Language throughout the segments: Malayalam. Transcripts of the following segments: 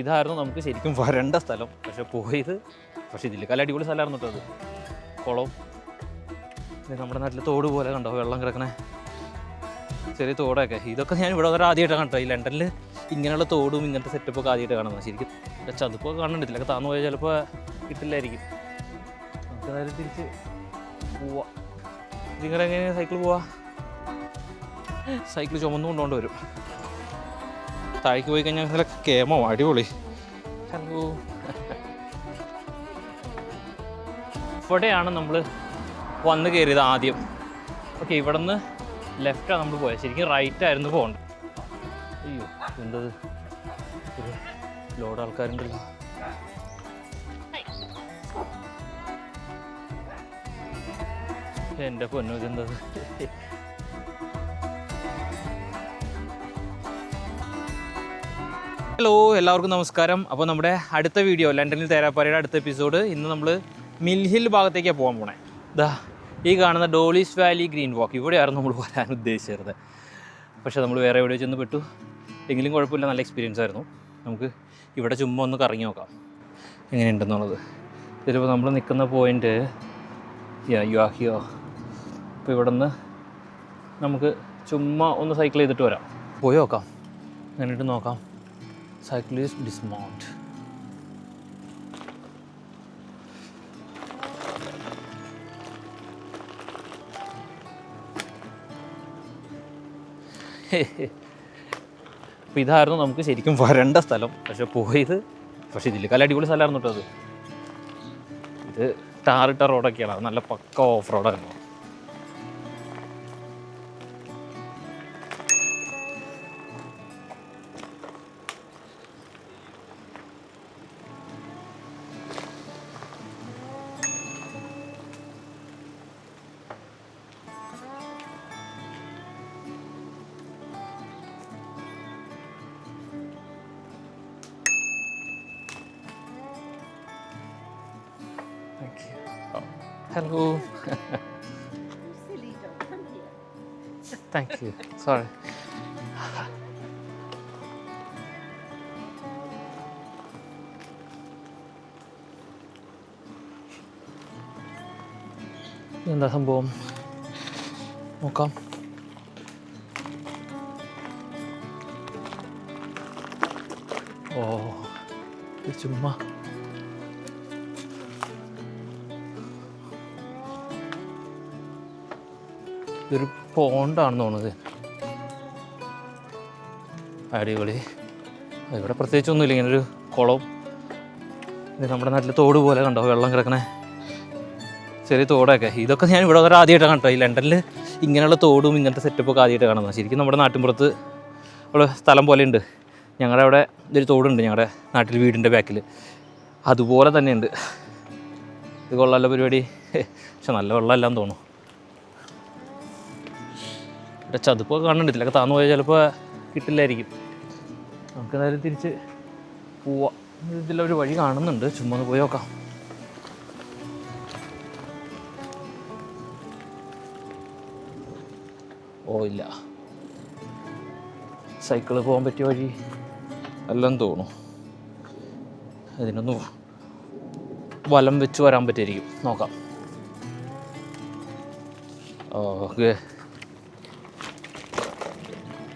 ഇതായിരുന്നു നമുക്ക് ശരിക്കും വരേണ്ട സ്ഥലം. പക്ഷേ ഇതിലേക്കാൾ അടിപൊളി സ്ഥലമായിരുന്നു കേട്ടോ അത്. കുളവും നമ്മുടെ നാട്ടിൽ തോട് പോലെ കണ്ടോ, വെള്ളം കിടക്കണേ ചെറിയ തോടൊക്കെ. ഇതൊക്കെ ഞാൻ ഇവിടെ വരെ ആദ്യമായിട്ടാണ് കണ്ടോ. ഈ ലണ്ടനിൽ ഇങ്ങനെയുള്ള തോടും ഇങ്ങനത്തെ സെറ്റപ്പൊക്കെ ആദ്യമായിട്ട് കാണുന്നത്. ശരിക്കും ചതുപ്പൊക്കെ കാണുന്നുണ്ട്. ഇതിലൊക്കെ താന്നു പോയാൽ ചിലപ്പോൾ കിട്ടില്ലായിരിക്കും. നമുക്ക് നേരെ തിരിച്ച് പോവാം. നിങ്ങളെങ്ങനെ സൈക്കിൾ പോവാ? സൈക്കിൾ ചുമന്നു കൊണ്ടുകൊണ്ട് വരും. താഴേക്ക് പോയി കഴിഞ്ഞാൽ നല്ല കേമോ അടിപൊളി. ഹലോ, ഇവിടെയാണ് നമ്മൾ വന്ന് കയറിയത് ആദ്യം. ഓക്കെ, ഇവിടെ നിന്ന് ലെഫ്റ്റാണ് നമ്മൾ പോയത്. ശരിക്കും റൈറ്റ് ആയിരുന്നു പോകേണ്ടത്. അയ്യോ, എന്തത് ഒരു ലോഡ് ആൾക്കാരുണ്ടല്ലോ. എൻ്റെ പൊന്നോ, ഇതെന്തത്? ഹലോ, എല്ലാവർക്കും നമസ്കാരം. അപ്പോൾ നമ്മുടെ അടുത്ത വീഡിയോ, ലണ്ടനിൽ തേരാപ്പാരയുടെ അടുത്ത എപ്പിസോഡ്, ഇന്ന് നമ്മൾ മിൽ ഹിൽ ഭാഗത്തേക്കാണ് പോകാൻ പോണേ. ഇതാ ഈ കാണുന്ന ഡോളീസ് വാലി ഗ്രീൻ വാക്ക്, ഇവിടെയായിരുന്നു നമ്മൾ വരാൻ ഉദ്ദേശിച്ചിരുന്നത്. പക്ഷേ നമ്മൾ വേറെ എവിടെ ചെന്ന് പെട്ടു. എങ്കിലും കുഴപ്പമില്ല, നല്ല എക്സ്പീരിയൻസ് ആയിരുന്നു. നമുക്ക് ഇവിടെ ചുമ്മാ ഒന്ന് കറങ്ങി നോക്കാം എങ്ങനെയുണ്ടെന്നുള്ളത്. ഇതിലിപ്പോൾ നമ്മൾ നിൽക്കുന്ന പോയിൻ്റ് യാഹിയോ. അപ്പോൾ ഇവിടെ നിന്ന് നമുക്ക് ചുമ്മാ ഒന്ന് സൈക്കിൾ ചെയ്തിട്ട് വരാം. പോയി നോക്കാം, എന്നിട്ട് നോക്കാം. Cyclist dismount. അപ്പോൾ ഇതായിരുന്നു നമുക്ക് ശരിക്കും വരേണ്ട സ്ഥലം. പക്ഷേ ഇതിലേക്കാൾ അടിപൊളി സ്ഥലമായിരുന്നു കേട്ടോ അത്. ഇത് ടാറിട്ട റോഡൊക്കെയാണ്, അത് നല്ല പക്ക of റോഡായിരുന്നു. Hello. Silly dog, come here. Thank you. Sorry. എന്താ സംഭവം നോക്കാം. ഓ, ഇത് ചുമ്മാ ഇതൊരു പോണ്ടാണെന്ന് തോന്നുന്നത്. അടിപൊളി. ഇവിടെ പ്രത്യേകിച്ചൊന്നുമില്ല, ഇങ്ങനൊരു കുളവും. ഇത് നമ്മുടെ നാട്ടിൽ തോട് പോലെ കണ്ടോ, വെള്ളം കിടക്കണേ ചെറിയ തോടൊക്കെ. ഇതൊക്കെ ഞാൻ ഇവിടെ വരെ ആദ്യമായിട്ടാണ് കണ്ടോ. ഈ ലണ്ടനിൽ ഇങ്ങനെയുള്ള തോടും ഇങ്ങനത്തെ സെറ്റപ്പൊക്കെ ആദ്യമായിട്ട് കാണുന്നത്. ശരിക്കും നമ്മുടെ നാട്ടിൻപുറത്ത് ഉള്ള സ്ഥലം പോലെ ഉണ്ട്. ഞങ്ങളുടെ അവിടെ ഇതൊരു തോടുണ്ട്, ഞങ്ങളുടെ നാട്ടിൽ വീടിൻ്റെ ബാക്കിൽ. അതുപോലെ തന്നെയുണ്ട്. ഇത് കൊള്ളാമല്ലോ പരിപാടി. പക്ഷെ നല്ല വെള്ളമെല്ലാം തോന്നും. ഇവിടെ ചതുപ്പൊക്കെ കാണുന്നുണ്ട്. ഇതിലൊക്കെ താന്നു പോയാൽ ചിലപ്പോൾ കിട്ടില്ലായിരിക്കും. നമുക്ക് നേരം തിരിച്ച് പോവാം. ഇതിലൊരു വഴി കാണുന്നുണ്ട്, ചുമ്മാ ഒന്ന് പോയി നോക്കാം. ഓ ഇല്ല, സൈക്കിള് പോകാൻ പറ്റിയ വഴി അല്ലെന്ന് തോന്നുന്നു. ഇതിനൊന്ന് വലം വെച്ച് വരാൻ പറ്റിയിരിക്കും, നോക്കാം. ഓക്കെ,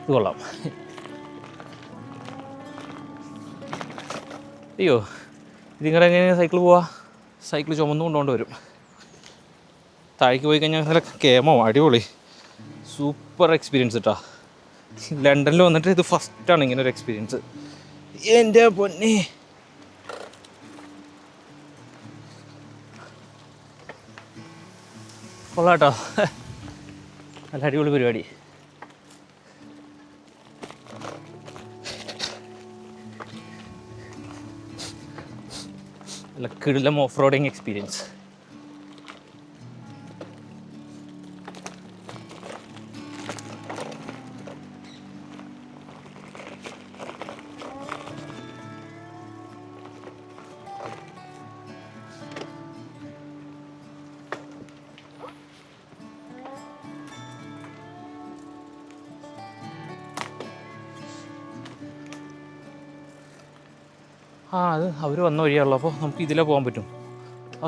ഇത് കൊള്ളാം. അയ്യോ, ഇതിങ്ങളെങ്ങനെ സൈക്കിൾ പോവാ? സൈക്കിൾ ചുമന്നു കൊണ്ടുകൊണ്ട് വരും. താഴേക്ക് പോയി കഴിഞ്ഞാൽ നല്ല കേമോ അടിപൊളി. സൂപ്പർ എക്സ്പീരിയൻസ് കേട്ടോ. ലണ്ടനിൽ വന്നിട്ട് ഇത് ഫസ്റ്റാണ് ഇങ്ങനെ ഒരു എക്സ്പീരിയൻസ്. എൻ്റെ പൊന്നെ, കൊള്ളാം കേട്ടോ. നല്ല അടിപൊളി പരിപാടി. നല്ല കിടിലം ഓഫ് റോഡിങ് എക്സ്പീരിയൻസ്. അത് അവർ വന്ന വഴിയാണല്ലോ, അപ്പോൾ നമുക്ക് ഇതിലേ പോകാൻ പറ്റും.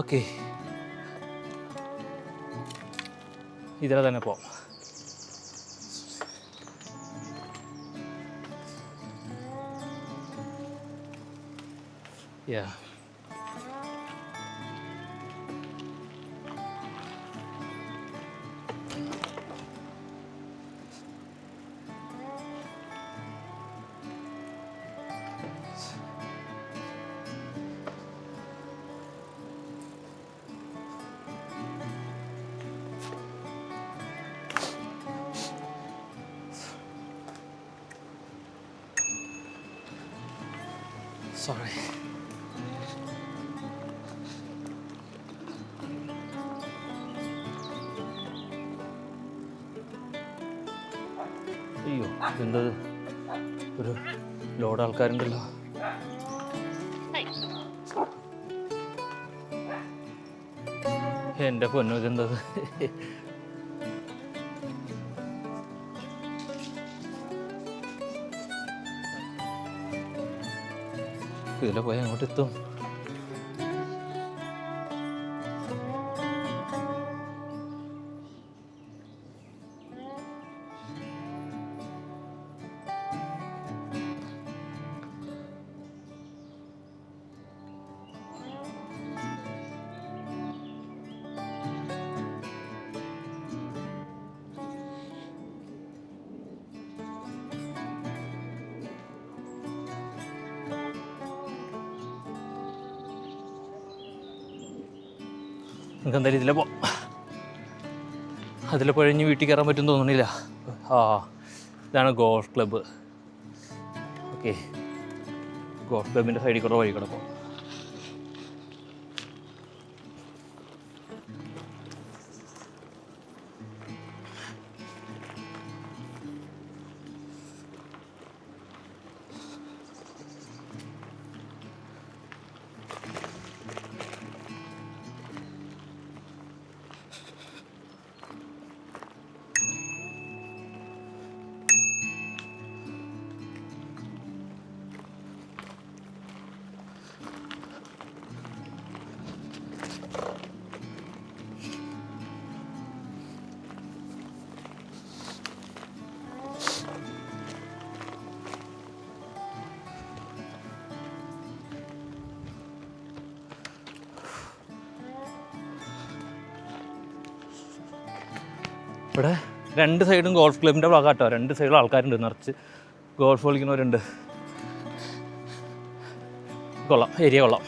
ഓക്കെ, ഇതിലെ തന്നെ പോവാം. Yeah. Sorry. അയ്യോ, എന്തത് ഒരു ലോഡ് ആൾക്കാരുണ്ടല്ലോ. എൻ്റെ പൊന്നു, ഇതെന്തത്? ഇതിലെ പോയാൽ അങ്ങോട്ട് എത്തും. നമുക്ക് എന്തായാലും ഇതിലെ പോ. അതിലെ പൊഴഞ്ഞ് വീട്ടിൽ കയറാൻ പറ്റും തോന്നണില്ല. ഇതാണ് ഗോൾഫ് ക്ലബ്ബ്. ഓക്കെ, ഗോൾഫ് ക്ലബിൻ്റെ സൈഡിൽ കൂടെ വഴി കൂടെ പോകാം. ഇവിടെ രണ്ട് സൈഡും ഗോൾഫ് ക്ലബിൻ്റെ ഭാഗം കേട്ടോ. രണ്ട് സൈഡിലും ആൾക്കാരുണ്ട്, നിറച്ച് ഗോൾഫ് കളിക്കുന്നവരുണ്ട്. കൊള്ളാം, ഏരിയ കൊള്ളാം.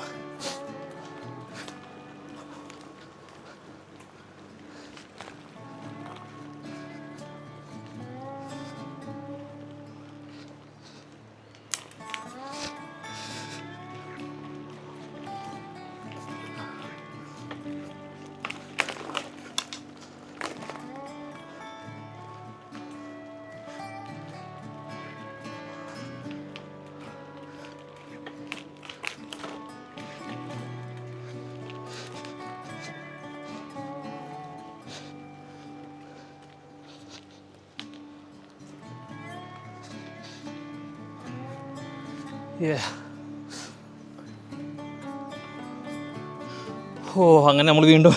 അങ്ങനെ നമ്മൾ വീണ്ടും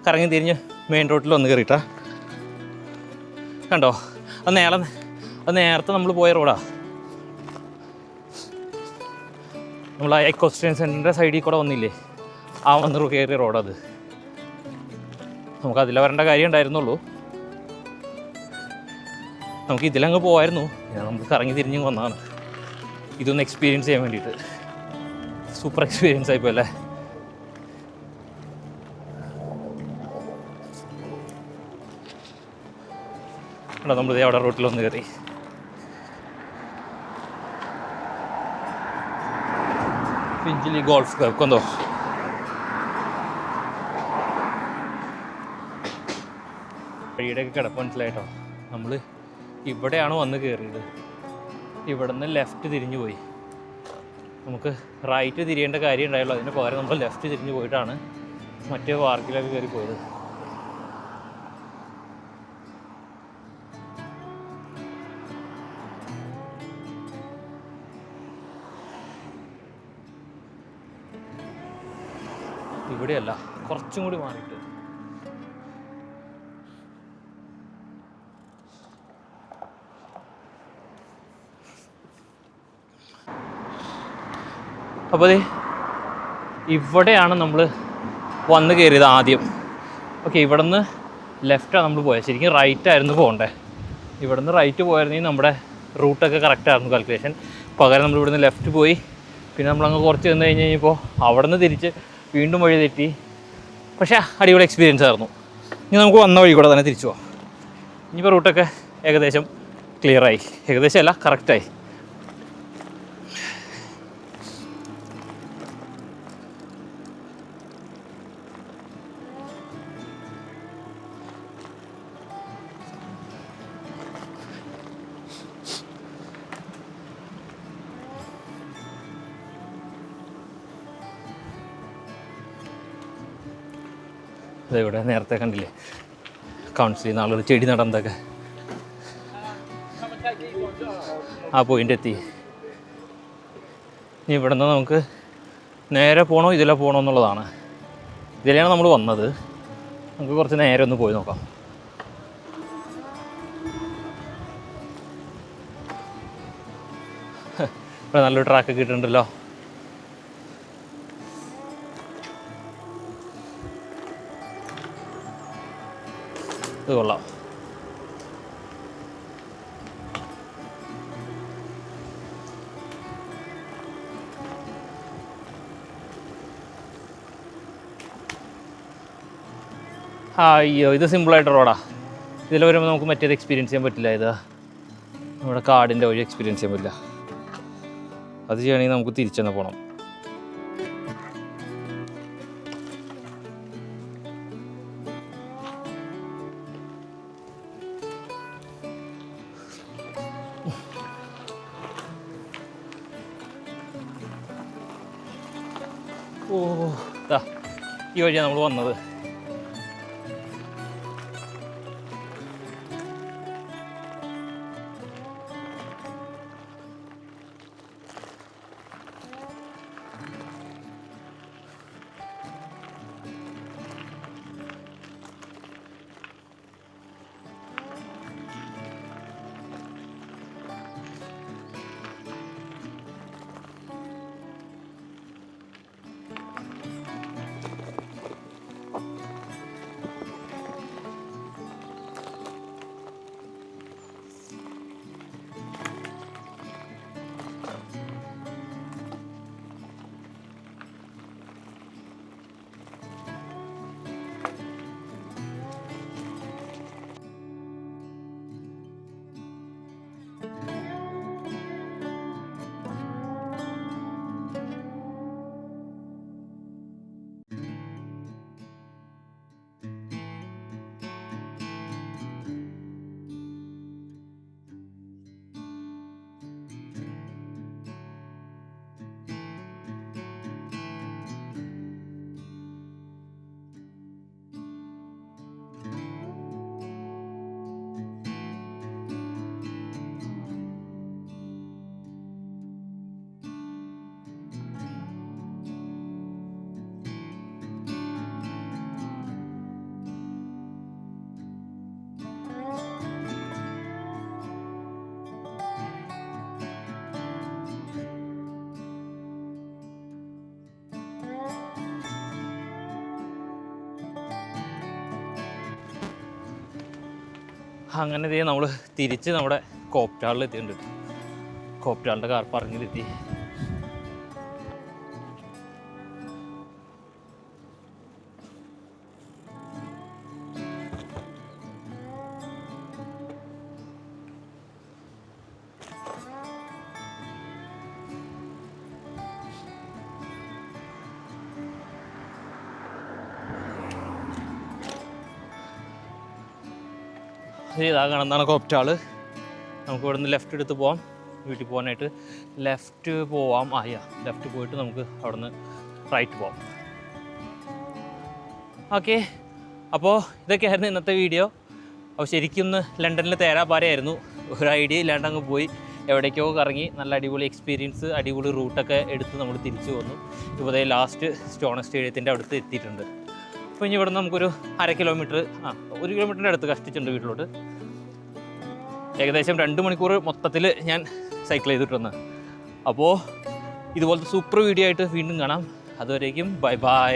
കറങ്ങി തിരിഞ്ഞ് മെയിൻ റോഡിൽ വന്ന് കയറിയിട്ടാ. കണ്ടോ, അത് നേരത്തെ നമ്മൾ പോയ റോഡാ. നമ്മൾ ആ എക്കോസ്റ്റേൻ സെൻറ്ററിൻ്റെ സൈഡിൽ കൂടെ വന്നില്ലേ, ആ വന്ന് കയറിയ റോഡത്. നമുക്ക് അതിലെ വരേണ്ട കാര്യം ഉണ്ടായിരുന്നുള്ളൂ. നമുക്ക് ഇതിലങ്ങ് പോകായിരുന്നു. നമുക്ക് കറങ്ങി തിരിഞ്ഞ് വന്നതാണ് ഇതൊന്ന് എക്സ്പീരിയൻസ് ചെയ്യാൻ വേണ്ടിയിട്ട്. സൂപ്പർ എക്സ്പീരിയൻസ് ആയിപ്പോൾ അല്ലേ. നമ്മൾ അവിടെ റോട്ടിലൊന്ന് കയറി. പിഞ്ചിലി ഗോൾഫ് ക്ലബ് കൊന്തോ. വഴിയുടെയൊക്കെ കിടപ്പ് മനസ്സിലായിട്ടോ. നമ്മൾ ഇവിടെയാണ് വന്ന് കയറിയത്. ഇവിടെ നിന്ന് ലെഫ്റ്റ് തിരിഞ്ഞു പോയി. നമുക്ക് റൈറ്റ് തിരിയേണ്ട കാര്യം ഉണ്ടായുള്ളൂ. അതിന് പകരം നമ്മൾ ലെഫ്റ്റ് തിരിഞ്ഞു പോയിട്ടാണ് മറ്റേ പാർക്കിലൊക്കെ കയറി പോയത്. ഇവിടെയല്ല, കുറച്ചും കൂടി മാറിയിട്ട്. അപ്പോൾ ഇവിടെയാണ് നമ്മൾ വന്ന് കയറിയത് ആദ്യം. ഓക്കെ, ഇവിടെ നിന്ന് ലെഫ്റ്റാണ് നമ്മൾ പോയത്. ശരിക്കും റൈറ്റായിരുന്നു പോകണ്ടേ. ഇവിടെ നിന്ന് റൈറ്റ് പോയിരുന്നെങ്കിൽ നമ്മുടെ റൂട്ടൊക്കെ കറക്റ്റായിരുന്നു കാൽക്കുലേഷൻ. പകരം നമ്മൾ ഇവിടുന്ന് ലെഫ്റ്റ് പോയി. പിന്നെ നമ്മളങ്ങ് കുറച്ച് നിന്ന് കഴിഞ്ഞ് കഴിഞ്ഞപ്പോൾ അവിടെ നിന്ന് തിരിച്ച് വീണ്ടും വഴി തെറ്റി. പക്ഷേ അടിപൊളി എക്സ്പീരിയൻസ് ആയിരുന്നു. ഇനി നമുക്ക് വന്ന വഴി കൂടെ തന്നെ തിരിച്ചു പോകാം. ഇനിയിപ്പോൾ റൂട്ടൊക്കെ ഏകദേശം ക്ലിയറായി. ഏകദേശം അല്ല, കറക്റ്റായി. ഇവിടെ നേരത്തെ കണ്ടില്ലേ കൗൺസിൽ ചെയ്യുന്ന ആളുകൾ ചെടി നടന്നതൊക്കെ. ആ പോയിൻ്റ് എത്തി. ഇനി ഇവിടെ നിന്ന് നമുക്ക് നേരെ പോകണോ ഇതിലെ പോകണോ എന്നുള്ളതാണ്. ഇതിലെയാണ് നമ്മൾ വന്നത്. നമുക്ക് കുറച്ച് നേരെ ഒന്ന് പോയി നോക്കാം. ഇവിടെ നല്ലൊരു ട്രാക്കൊക്കെ ഇട്ടിട്ടുണ്ടല്ലോ. ഇത് കൊള്ളാം. അയ്യോ, ഇത് സിമ്പിളായിട്ട് റോഡാ. ഇതിൽ വരുമ്പോൾ നമുക്ക് മറ്റേത് എക്സ്പീരിയൻസ് ചെയ്യാൻ പറ്റില്ല. ഇത് നമ്മുടെ കാടിൻ്റെ വഴി എക്സ്പീരിയൻസ് ചെയ്യാൻ പറ്റില്ല. അത് ചെയ്യണമെങ്കിൽ നമുക്ക് തിരിച്ചെന്ന് പോകണം. ഓ, ഈ വഴിയാണ് നമ്മൾ വന്നത്. അങ്ങനെ നമ്മൾ തിരിച്ച് നമ്മുടെ കോപ്റ്റാളിൽ എത്തിയിട്ടുണ്ട്. കോപ്റ്റാളിൻ്റെ കാർ പാർക്കിങ്ങിലെത്തി. ഇതാ കാണുന്നതാണ് കോപ്റ്റാള്. നമുക്ക് ഇവിടെ നിന്ന് ലെഫ്റ്റ് എടുത്ത് പോവാം. വീട്ടിൽ പോകാനായിട്ട് ലെഫ്റ്റ് പോവാം. ലെഫ്റ്റ് പോയിട്ട് നമുക്ക് അവിടെ നിന്ന് റൈറ്റ് പോവാം. ഓക്കെ, അപ്പോൾ ഇതൊക്കെയായിരുന്നു ഇന്നത്തെ വീഡിയോ. അപ്പോൾ ശരിക്കും ഇന്ന് ലണ്ടനിൽ തേരാപാരയായിരുന്നു. ഒരു ഐഡിയ ഇല്ലാണ്ട് അങ്ങ് പോയി. എവിടേക്കോ കറങ്ങി നല്ല അടിപൊളി എക്സ്പീരിയൻസ്, അടിപൊളി റൂട്ടൊക്കെ എടുത്ത് നമ്മൾ തിരിച്ചു വന്നു. ഇപ്പോൾ അതേ ലാസ്റ്റ് സ്റ്റോണർ സ്റ്റേഡിയത്തിൻ്റെ അടുത്ത് എത്തിയിട്ടുണ്ട്. അപ്പോൾ ഇനി ഇവിടെ നമുക്കൊരു 1 കിലോമീറ്റർ 1 കിലോമീറ്ററിൻ്റെ അടുത്ത് കഷ്ടിച്ചുണ്ട് വീട്ടിലോട്ട്. ഏകദേശം 2 മണിക്കൂർ മൊത്തത്തിൽ ഞാൻ സൈക്കിൾ ചെയ്തിട്ട്. അപ്പോൾ ഇതുപോലത്തെ സൂപ്പർ വീഡിയോ ആയിട്ട് വീണ്ടും കാണാം. അതുവരേക്കും ബൈ ബൈ.